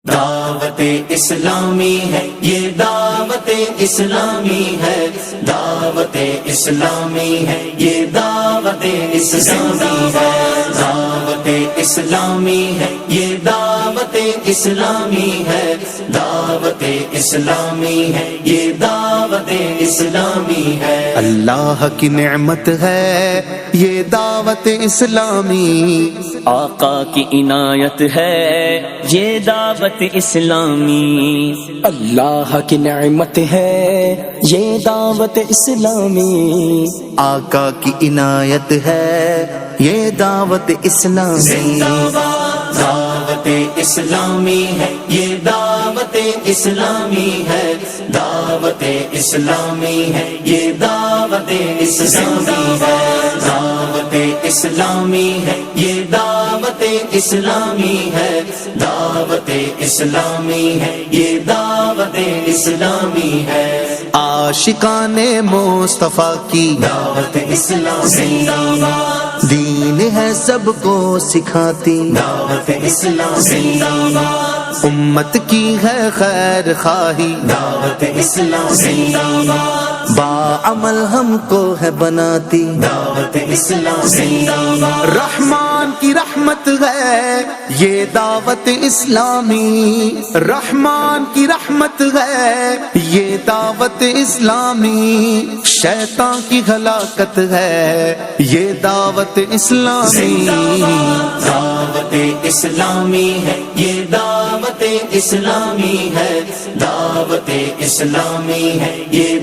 دعوت اسلامی ہے، یہ دعوت اسلامی ہے، دعوت اسلامی ہے، یہ دعوت اسلامی ہے، دعوت اسلامی ہے، یہ دعوت اسلامی ہے، دعوت اسلامی ہے، یہ دعوت اسلامی ہے۔ اللہ کی نعمت ہے یہ دعوت اسلامی، آقا کی عنایت ہے یہ دعوت اسلامی، اللہ کی نعمت ہے یہ دعوت اسلامی، آقا کی عنایت ہے یہ دعوت اسلامی، دعوت اسلامی ہے، یہ دعوت اسلامی ہے، دعوت اسلامی ہے، یہ دعوت اسلامی ہے، دعوت اسلامی ہے، یہ دعوت اسلامی ہے، دعوت اسلامی ہے، یہ دعوت اسلامی ہے۔ عاشقان مصطفیٰ کی دعوت اسلامی، دین ہے سب کو سکھاتی، دعوت اسلامی، امت کی ہے خیر خواہی، دعوت اسلامی، باعمل ہم کو ہے بناتی، دعوت اسلامی، رحمان کی رحمت ہے یہ دعوت اسلامی، رحمان کی رحمت ہے یہ دعوت اسلامی، شیطان کی ہلاکت ہے یہ دعوت اسلامی، دعوت اسلامی ہے، یہ دعوت اسلامی ہے، دعوت اسلامی ہے، یہ